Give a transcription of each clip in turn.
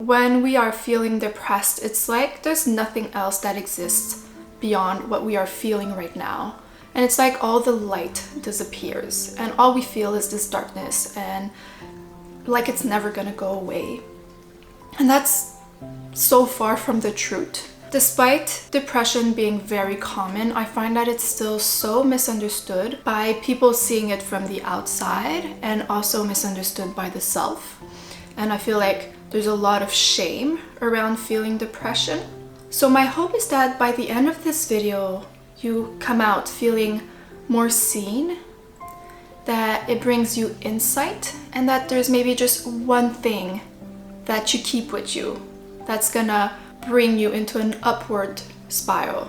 when we are feeling depressed, it's like there's nothing else that exists beyond what we are feeling right now. And it's like all the light disappears and all we feel is this darkness, and like it's never gonna go away. And that's so far from the truth. Despite depression being very common, I find that it's still so misunderstood by people seeing it from the outside, and also misunderstood by the self. And I feel like there's a lot of shame around feeling depression. So my hope is that by the end of this video, you come out feeling more seen, that it brings you insight, and that there's maybe just one thing that you keep with you that's gonna bring you into an upward spiral,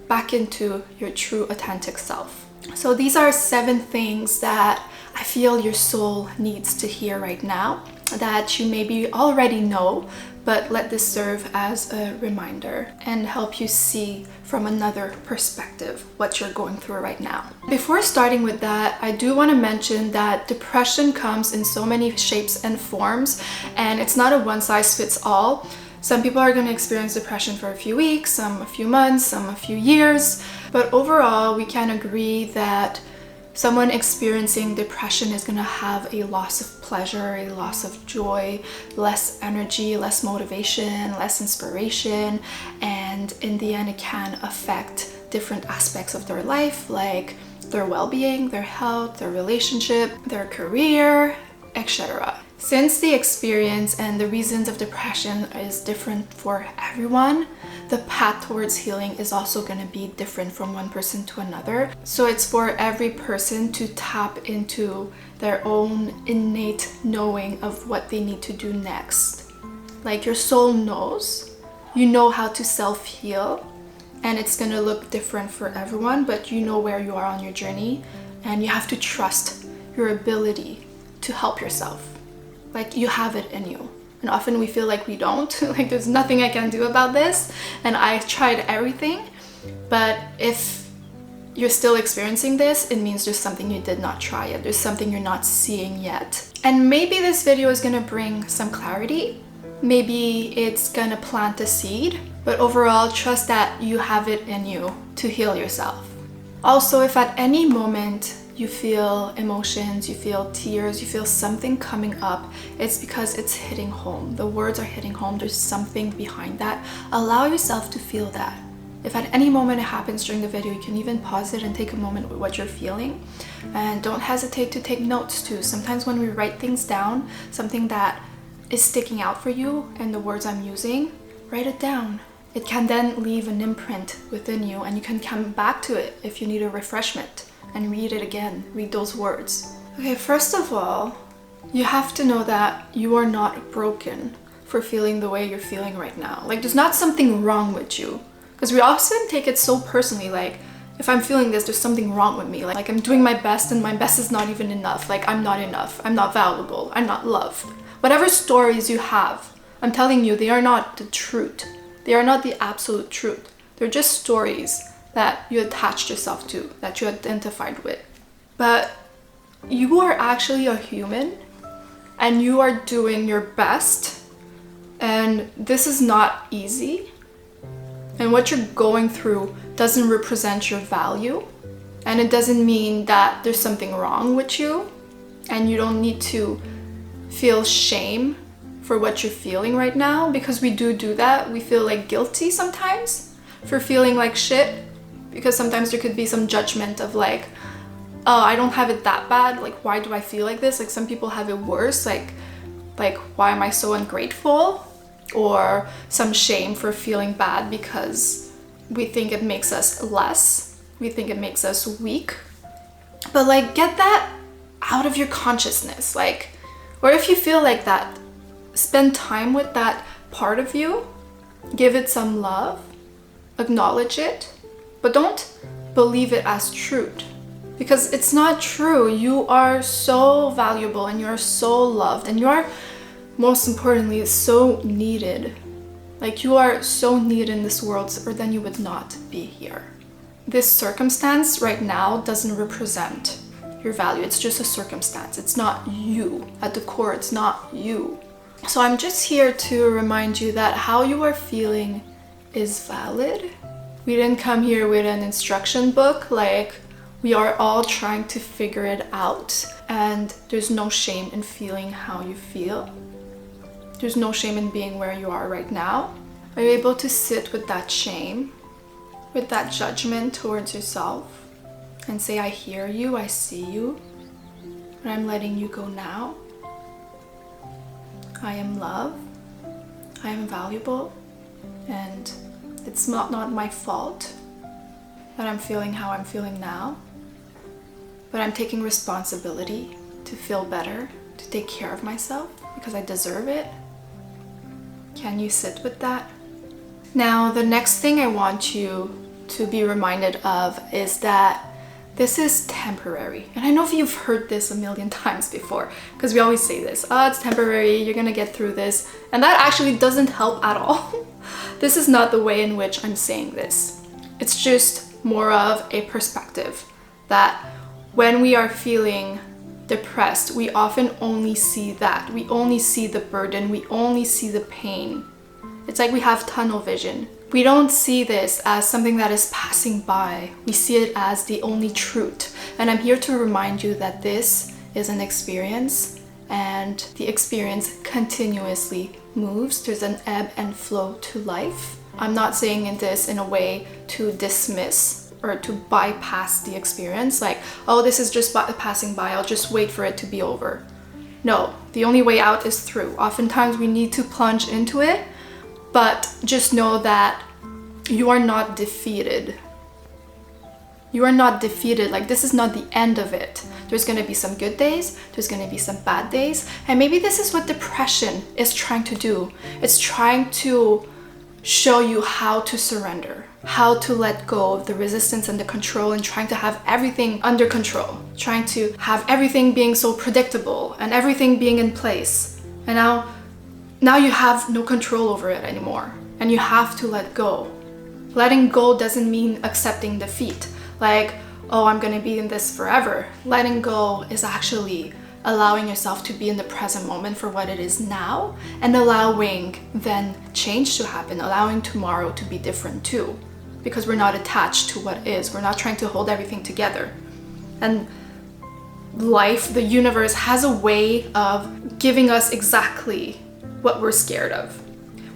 back into your true authentic self. So these are 7 things that I feel your soul needs to hear right now, that you maybe already know, but let this serve as a reminder and help you see from another perspective what you're going through right now. Before starting with that, I do want to mention that depression comes in so many shapes and forms, and it's not a one-size-fits-all. Some people are going to experience depression for a few weeks, some a few months, some a few years, but overall we can agree that someone experiencing depression is going to have a loss of pleasure, a loss of joy, less energy, less motivation, less inspiration, and in the end it can affect different aspects of their life, like their well-being, their health, their relationship, their career, etc. Since the experience and the reasons of depression is different for everyone, the path towards healing is also going to be different from one person to another. So it's for every person to tap into their own innate knowing of what they need to do next. Like your soul knows, you know how to self-heal, and it's going to look different for everyone, but you know where you are on your journey, and you have to trust your ability to help yourself. Like you have it in you. And often we feel like we don't, like there's nothing I can do about this, and I've tried everything. But if you're still experiencing this, it means there's something you did not try yet. There's something you're not seeing yet. And maybe this video is gonna bring some clarity. Maybe it's gonna plant a seed, but overall trust that you have it in you to heal yourself. Also, if at any moment you feel emotions, you feel tears, you feel something coming up, it's because it's hitting home. The words are hitting home. There's something behind that. Allow yourself to feel that. If at any moment it happens during the video, you can even pause it and take a moment with what you're feeling. And don't hesitate to take notes too. Sometimes when we write things down, something that is sticking out for you and the words I'm using, write it down. It can then leave an imprint within you, and you can come back to it if you need a refreshment and read it again, read those words. Okay, first of all, you have to know that you are not broken for feeling the way you're feeling right now. Like there's not something wrong with you, because we often take it so personally, like if I'm feeling this, there's something wrong with me. Like I'm doing my best and my best is not even enough. Like I'm not enough, I'm not valuable, I'm not loved. Whatever stories you have, I'm telling you, they are not the truth. They are not the absolute truth. They're just stories that you attached yourself to, that you identified with. But you are actually a human, and you are doing your best, and this is not easy, and what you're going through doesn't represent your value, and it doesn't mean that there's something wrong with you, and you don't need to feel shame for what you're feeling right now, because we do that. We feel like guilty sometimes for feeling like shit, because sometimes there could be some judgment of like, oh, I don't have it that bad, like why do I feel like this? Like some people have it worse, like why am I so ungrateful? Or some shame for feeling bad because we think it makes us less, we think it makes us weak. But like get that out of your consciousness, like, or if you feel like that, spend time with that part of you, give it some love, acknowledge it, but don't believe it as truth, because it's not true. You are so valuable and you're so loved, and you are, most importantly, so needed. Like you are so needed in this world, or then you would not be here. This circumstance right now doesn't represent your value. It's just a circumstance. It's not you. At the core, it's not you. So I'm just here to remind you that how you are feeling is valid. We didn't come here with an instruction book, like we are all trying to figure it out, and there's no shame in feeling how you feel. There's no shame in being where you are right now. Are you able to sit with that shame, with that judgment towards yourself, and say, I hear you, I see you, and I'm letting you go now. I am love, I am valuable, and it's not my fault that I'm feeling how I'm feeling now, but I'm taking responsibility to feel better, to take care of myself, because I deserve it. Can you sit with that? Now, the next thing I want you to be reminded of is that this is temporary. And I know if you've heard this a million times before, because we always say this, oh, it's temporary, you're gonna get through this. And that actually doesn't help at all. This is not the way in which I'm saying this. It's just more of a perspective that when we are feeling depressed, we often only see that. We only see the burden, we only see the pain. It's like we have tunnel vision. We don't see this as something that is passing by. We see it as the only truth. And I'm here to remind you that this is an experience, and the experience continuously moves. There's an ebb and flow to life. I'm not saying this in a way to dismiss or to bypass the experience, like, oh, this is just passing by, I'll just wait for it to be over. No, the only way out is through. Oftentimes we need to plunge into it, but just know that you are not defeated. You are not defeated. Like, this is not the end of it. There's going to be some good days, there's going to be some bad days, and maybe this is what depression is trying to do. It's trying to show you how to surrender, how to let go of the resistance and the control, and trying to have everything under control, trying to have everything being so predictable and everything being in place. And now you have no control over it anymore, and you have to let go. Letting go doesn't mean accepting defeat, like, oh, I'm gonna be in this forever. Letting go is actually allowing yourself to be in the present moment for what it is now, and allowing then change to happen, allowing tomorrow to be different too, because we're not attached to what is. We're not trying to hold everything together. And life, the universe, has a way of giving us exactly what we're scared of.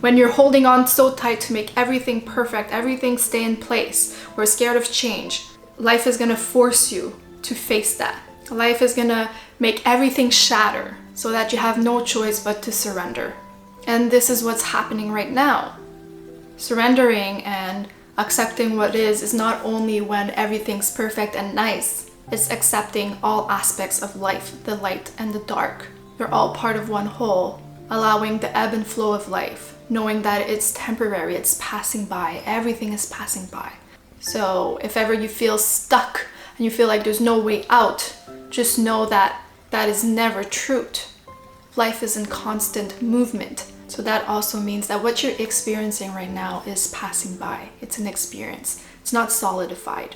When you're holding on so tight to make everything perfect, everything stay in place, we're scared of change. Life is gonna force you to face that. Life is gonna make everything shatter so that you have no choice but to surrender. And this is what's happening right now. Surrendering and accepting what is not only when everything's perfect and nice, it's accepting all aspects of life, the light and the dark. They're all part of one whole, allowing the ebb and flow of life, knowing that it's temporary, it's passing by, everything is passing by. So if ever you feel stuck and you feel like there's no way out, just know that that is never truth. Life is in constant movement. So that also means that what you're experiencing right now is passing by. It's an experience. It's not solidified.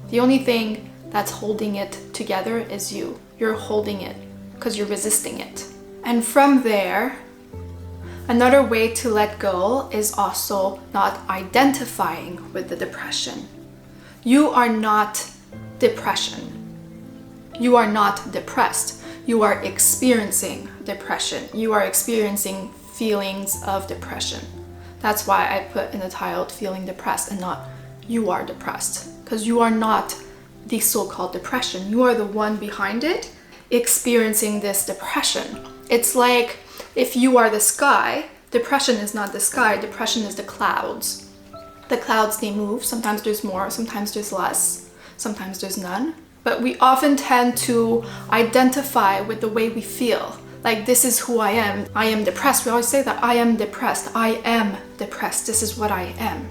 The only thing that's holding it together is you. You're holding it because you're resisting it. And from there, another way to let go is also not identifying with the depression. You are not depression. You are not depressed. You are experiencing depression. You are experiencing feelings of depression. That's why I put in the title feeling depressed and not you are depressed, because you are not the so-called depression. You are the one behind it experiencing this depression. It's like if you are the sky, depression is not the sky, depression is the clouds. The clouds, they move. Sometimes there's more, sometimes there's less, sometimes there's none. But we often tend to identify with the way we feel. Like, this is who I am. I am depressed. We always say that I am depressed. I am depressed. This is what I am.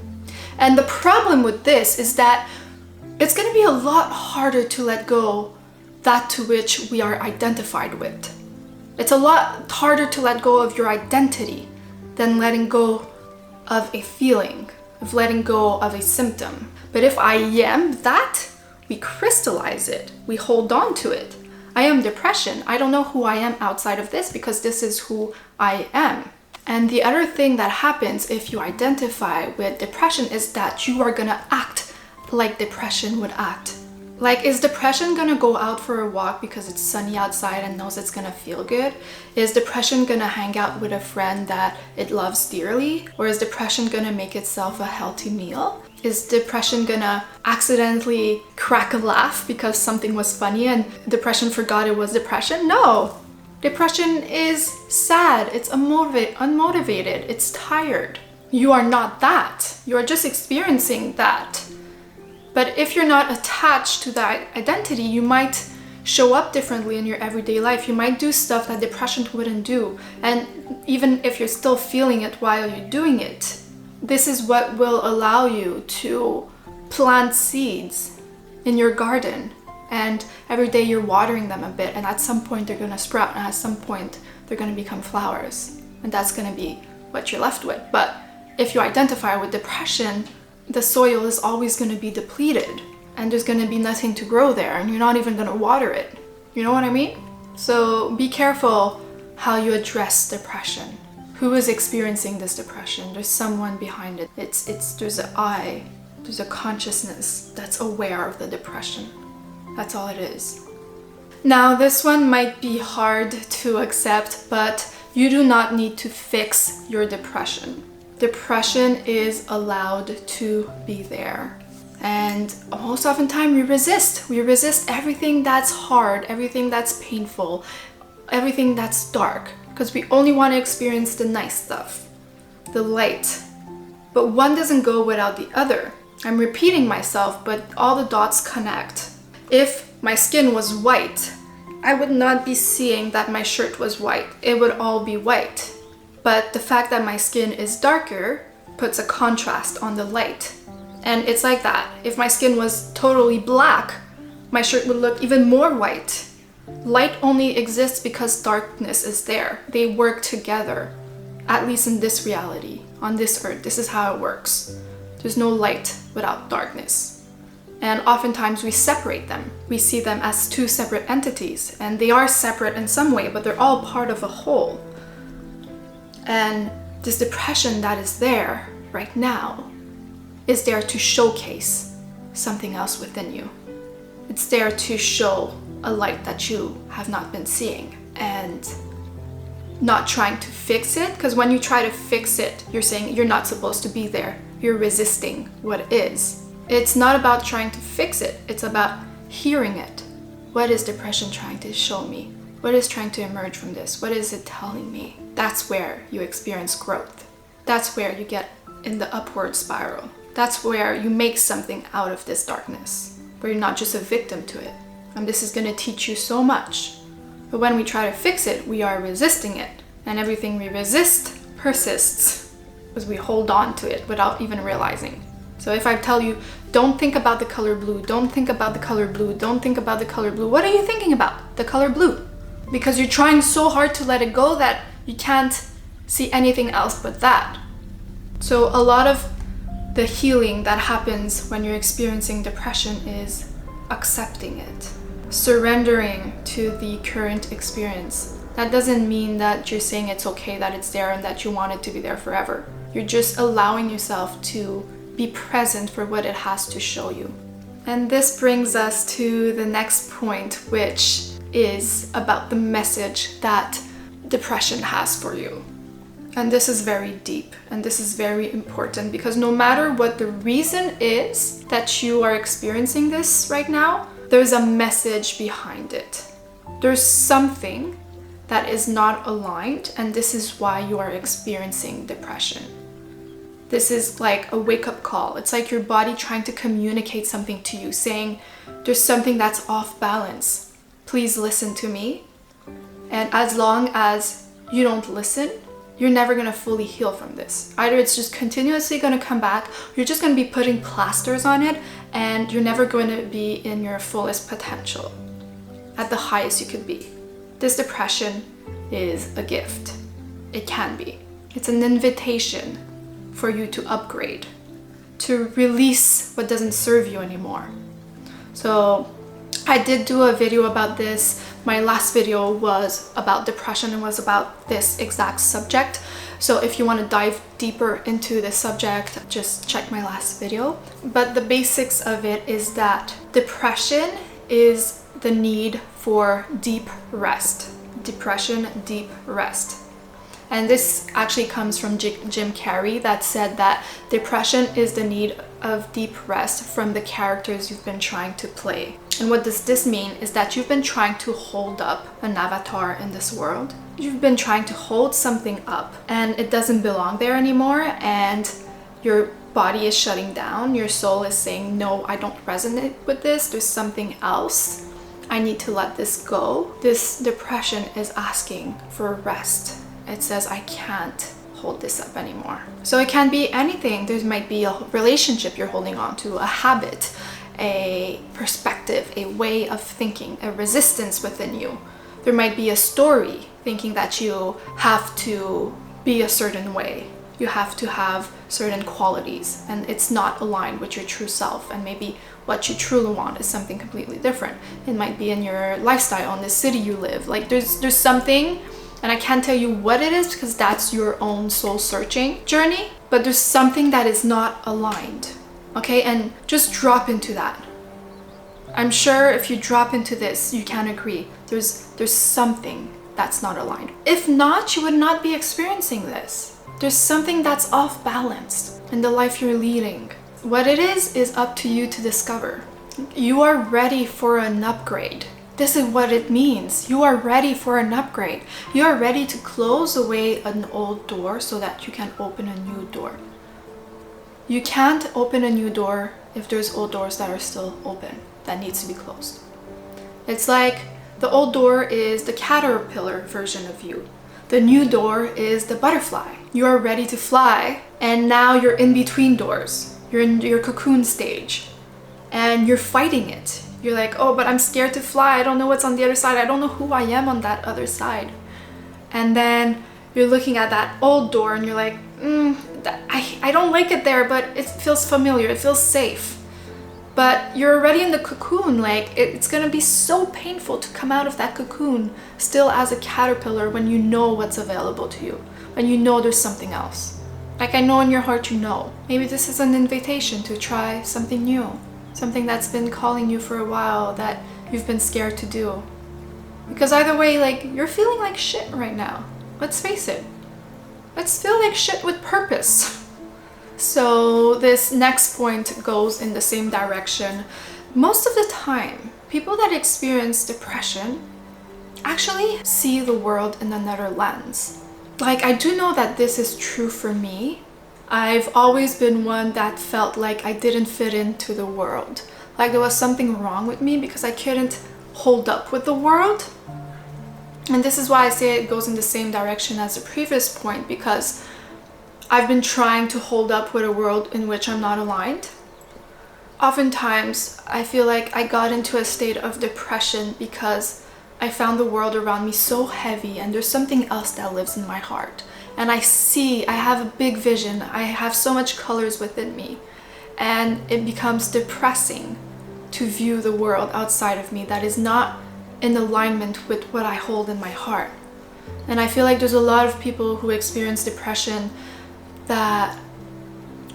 And the problem with this is that it's going to be a lot harder to let go that to which we are identified with. It's a lot harder to let go of your identity than letting go of a feeling, of letting go of a symptom. But if I am that, we crystallize it, we hold on to it. I am depression. I don't know who I am outside of this because this is who I am. And the other thing that happens if you identify with depression is that you are gonna act like depression would act. Like, is depression gonna go out for a walk because it's sunny outside and knows it's gonna feel good? Is depression gonna hang out with a friend that it loves dearly? Or is depression gonna make itself a healthy meal? Is depression gonna accidentally crack a laugh because something was funny and depression forgot it was depression? No! Depression is sad, it's unmotivated, it's tired. You are not that. You are just experiencing that. But if you're not attached to that identity, you might show up differently in your everyday life. You might do stuff that depression wouldn't do. And even if you're still feeling it while you're doing it, this is what will allow you to plant seeds in your garden. And every day you're watering them a bit, and at some point they're gonna sprout, and at some point they're gonna become flowers. And that's gonna be what you're left with. But if you identify with depression, the soil is always going to be depleted and there's going to be nothing to grow there and you're not even going to water it. You know what I mean? So be careful how you address depression. Who is experiencing this depression? There's someone behind it. There's an I, there's a consciousness that's aware of the depression. That's all it is. Now, this one might be hard to accept, but you do not need to fix your depression. Depression is allowed to be there. And most often time we resist. We resist everything that's hard, everything that's painful, everything that's dark, because we only want to experience the nice stuff, the light. But one doesn't go without the other. I'm repeating myself, but all the dots connect. If my skin was white, I would not be seeing that my shirt was white. It would all be white. But the fact that my skin is darker puts a contrast on the light. And it's like that. If my skin was totally black, my shirt would look even more white. Light only exists because darkness is there. They work together. At least in this reality, on this earth, this is how it works. There's no light without darkness. And oftentimes we separate them. We see them as two separate entities. And they are separate in some way, but they're all part of a whole. And this depression that is there right now is there to showcase something else within you. It's there to show a light that you have not been seeing and not trying to fix it. Because when you try to fix it, you're saying you're not supposed to be there. You're resisting what is. It's not about trying to fix it. It's about hearing it. What is depression trying to show me? What is trying to emerge from this? What is it telling me? That's where you experience growth. That's where you get in the upward spiral. That's where you make something out of this darkness, where you're not just a victim to it. And this is going to teach you so much. But when we try to fix it, we are resisting it. And everything we resist persists because we hold on to it without even realizing. So if I tell you, don't think about the color blue, don't think about the color blue, don't think about the color blue, what are you thinking about? The color blue. Because you're trying so hard to let it go that you can't see anything else but that. So a lot of the healing that happens when you're experiencing depression is accepting it, surrendering to the current experience. That doesn't mean that you're saying it's okay that it's there and that you want it to be there forever. You're just allowing yourself to be present for what it has to show you. And this brings us to the next point, which is about the message that depression has for you. And this is very deep and this is very important because no matter what the reason is that you are experiencing this right now, there's a message behind it. There's something that is not aligned, and this is why you are experiencing depression. This is like a wake-up call. It's like your body trying to communicate something to you, saying there's something that's off balance. Please listen to me. And as long as you don't listen, you're never going to fully heal from this. Either it's just continuously going to come back, you're just going to be putting plasters on it, and you're never going to be in your fullest potential, at the highest you could be. This depression is a gift. It can be. It's an invitation for you to upgrade, to release what doesn't serve you anymore. So I did do a video about this. My last video was about depression and was about this exact subject. So if you want to dive deeper into this subject, just check my last video. But the basics of it is that depression is the need for deep rest. Depression, deep rest. And this actually comes from Jim Carrey, that said that depression is the need of deep rest from the characters you've been trying to play. And what does this mean is that you've been trying to hold up an avatar in this world. You've been trying to hold something up and it doesn't belong there anymore, and your body is shutting down. Your soul is saying, no, I don't resonate with this. There's something else. I need to let this go. This depression is asking for rest. It says, I can't hold this up anymore. So it can be anything. There might be a relationship you're holding on to, a habit, a perspective, a way of thinking, a resistance within you. There might be a story thinking that you have to be a certain way. You have to have certain qualities and it's not aligned with your true self, and maybe what you truly want is something completely different. It might be in your lifestyle, in the city you live. Like there's something, and I can't tell you what it is because that's your own soul searching journey, but there's something that is not aligned. Okay, and just drop into that. I'm sure if you drop into this, you can agree there's something that's not aligned. If not, you would not be experiencing this. There's something that's off balance in the life you're leading. What it is up to you to discover. You are ready for an upgrade. This is what it means. You are ready for an upgrade. You are ready to close away an old door so that you can open a new door. You can't open a new door if there's old doors that are still open, that needs to be closed. It's like the old door is the caterpillar version of you. The new door is the butterfly. You are ready to fly, and now you're in between doors. You're in your cocoon stage and you're fighting it. You're like, oh, but I'm scared to fly. I don't know what's on the other side. I don't know who I am on that other side. And then you're looking at that old door and you're like, I don't like it there, but it feels familiar. It feels safe. But you're already in the cocoon. Like it's gonna be so painful to come out of that cocoon still as a caterpillar when you know what's available to you, when you know there's something else. Like I know in your heart you know. Maybe this is an invitation to try something new, something that's been calling you for a while that you've been scared to do. Because either way, like you're feeling like shit right now. Let's face it. Let's feel like shit with purpose. So this next point goes in the same direction. Most of the time, people that experience depression actually see the world in another lens. Like I do know that this is true for me. I've always been one that felt like I didn't fit into the world. Like there was something wrong with me because I couldn't hold up with the world. And this is why I say it goes in the same direction as the previous point, because I've been trying to hold up with a world in which I'm not aligned. Oftentimes, I feel like I got into a state of depression because I found the world around me so heavy and there's something else that lives in my heart. And I have a big vision. I have so much colors within me. And it becomes depressing to view the world outside of me that is not in alignment with what I hold in my heart. And I feel like there's a lot of people who experience depression that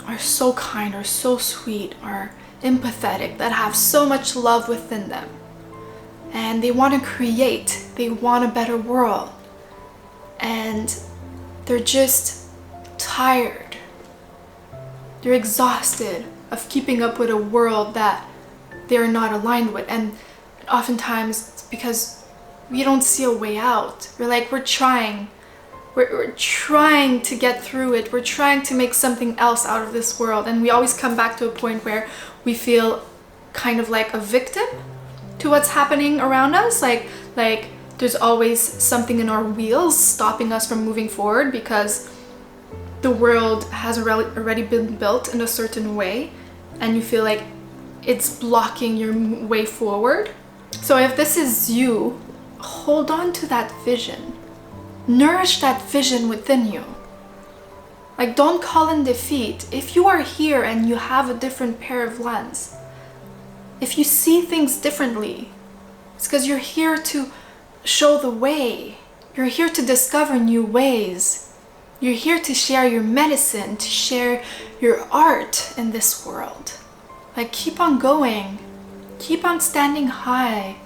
are so kind, are so sweet, are empathetic, that have so much love within them. And they want to create, they want a better world. And they're just tired. They're exhausted of keeping up with a world that they're not aligned with. And oftentimes it's because we don't see a way out. We're trying. We're trying to get through it. We're trying to make something else out of this world. And we always come back to a point where we feel kind of like a victim to what's happening around us. Like there's always something in our wheels stopping us from moving forward because the world has already been built in a certain way and you feel like it's blocking your way forward. So if this is you, hold on to that vision. Nourish that vision within you. Like, don't call in defeat. If you are here and you have a different pair of lens, if you see things differently, It's because you're here to show the way. You're here to discover new ways. You're here to share your medicine, to share your art in this world. Like, keep on going. Keep on standing high.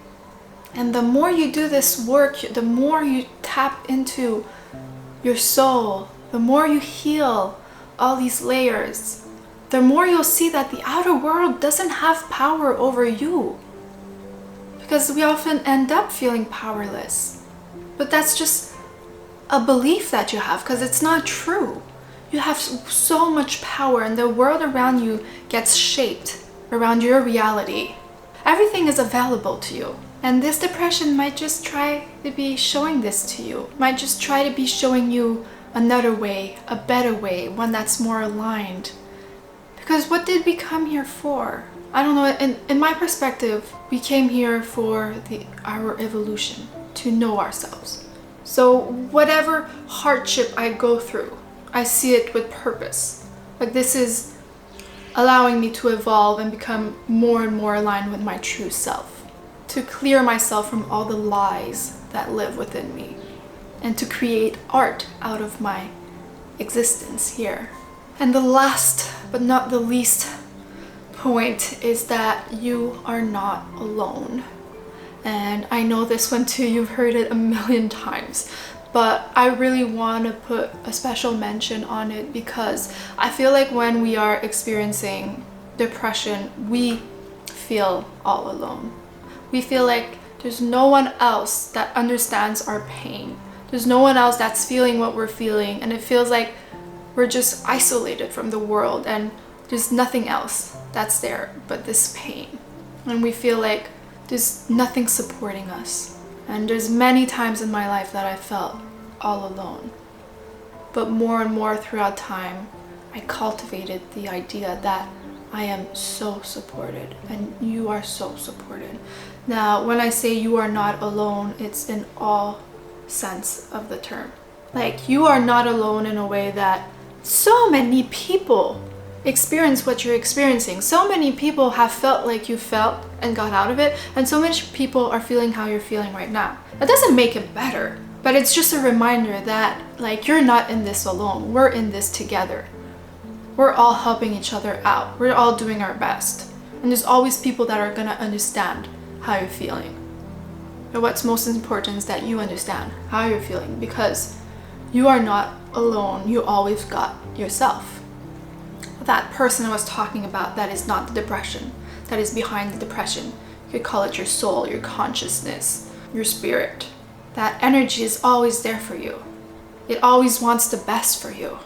And the more you do this work, the more you tap into your soul, the more you heal all these layers, the more you'll see that the outer world doesn't have power over you. Because we often end up feeling powerless. But that's just a belief that you have, because it's not true. You have so much power, and the world around you gets shaped around your reality. Everything is available to you. And this depression might just try to be showing this to you. Might just try to be showing you another way, a better way, one that's more aligned. Because what did we come here for? I don't know, in my perspective, we came here for our evolution, to know ourselves. So whatever hardship I go through, I see it with purpose. Like, this is allowing me to evolve and become more and more aligned with my true self. To clear myself from all the lies that live within me. And to create art out of my existence here. And the last but not the least point is that you are not alone. And I know this one too, you've heard it a million times, but I really want to put a special mention on it, because I feel like when we are experiencing depression, we feel all alone. We feel like there's no one else that understands our pain. There's no one else that's feeling what we're feeling, and it feels like we're just isolated from the world, and there's nothing else that's there but this pain. And we feel like there's nothing supporting us. And there's many times in my life that I felt all alone. But more and more throughout time, I cultivated the idea that I am so supported, and you are so supported. Now, when I say you are not alone, it's in all sense of the term. Like, you are not alone in a way that so many people experience what you're experiencing. So many people have felt like you felt and got out of it, and so many people are feeling how you're feeling right now. That doesn't make it better, but it's just a reminder that, like, you're not in this alone. We're in this together. We're all helping each other out. We're all doing our best. And there's always people that are gonna understand how you're feeling. But what's most important is that you understand how you're feeling, because you are not alone. You always got yourself. That person I was talking about, that is not the depression, that is behind the depression. You could call it your soul, your consciousness, your spirit. That energy is always there for you. It always wants the best for you.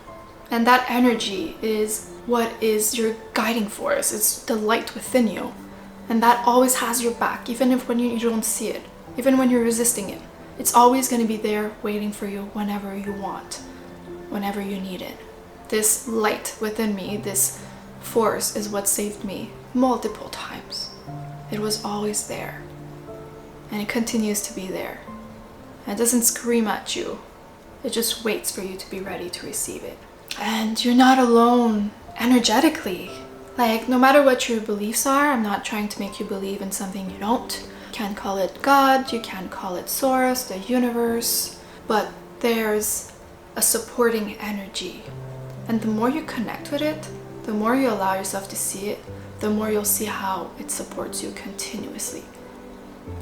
And that energy is what is your guiding force. It's the light within you. And that always has your back, even if when you don't see it, even when you're resisting it. It's always going to be there waiting for you whenever you want, whenever you need it. This light within me, this force, is what saved me multiple times. It was always there. And it continues to be there. And it doesn't scream at you. It just waits for you to be ready to receive it. And you're not alone energetically. Like, no matter what your beliefs are, I'm not trying to make you believe in something you don't. You can call it God, you can call it Source, the universe, but there's a supporting energy. And the more you connect with it, the more you allow yourself to see it, the more you'll see how it supports you continuously.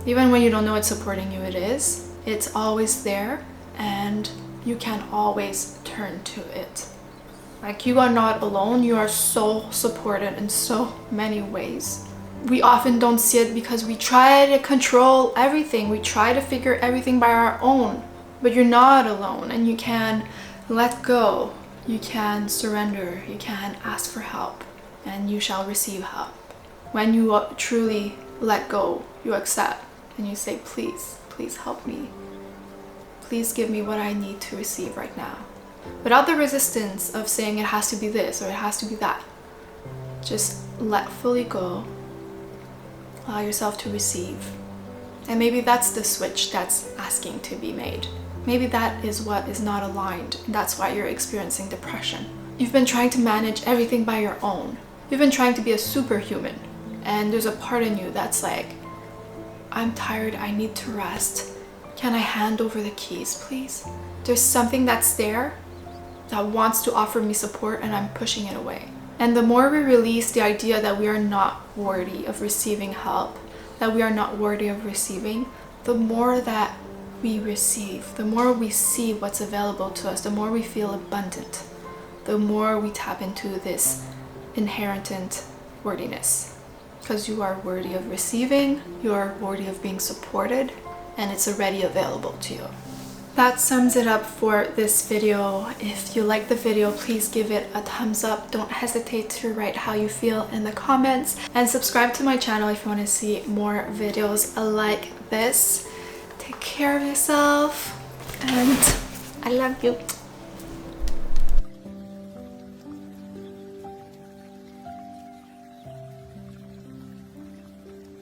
Even when you don't know it's supporting you, it is. It's always there, and you can always turn to it. Like, you are not alone. You are so supported in so many ways. We often don't see it because we try to control everything. We try to figure everything by our own. But you're not alone, and you can let go. You can surrender. You can ask for help, and you shall receive help. When you truly let go, you accept, and you say, please, please help me. Please give me what I need to receive right now. Without the resistance of saying it has to be this or it has to be that. Just let fully go. Allow yourself to receive. And maybe that's the switch that's asking to be made. Maybe that is what is not aligned, and that's why you're experiencing depression. You've been trying to manage everything by your own. You've been trying to be a superhuman, and there's a part in you that's like, I'm tired, I need to rest. Can I hand over the keys, please? There's something that's there that wants to offer me support and I'm pushing it away. And the more we release the idea that we are not worthy of receiving help, that we are not worthy of receiving, the more that we receive, the more we see what's available to us, the more we feel abundant, the more we tap into this inherent worthiness. Because you are worthy of receiving, you are worthy of being supported, and it's already available to you. That sums it up for this video. If you like the video, please give it a thumbs up. Don't hesitate to write how you feel in the comments, and subscribe to my channel if you want to see more videos like this. Take care of yourself, and I love you.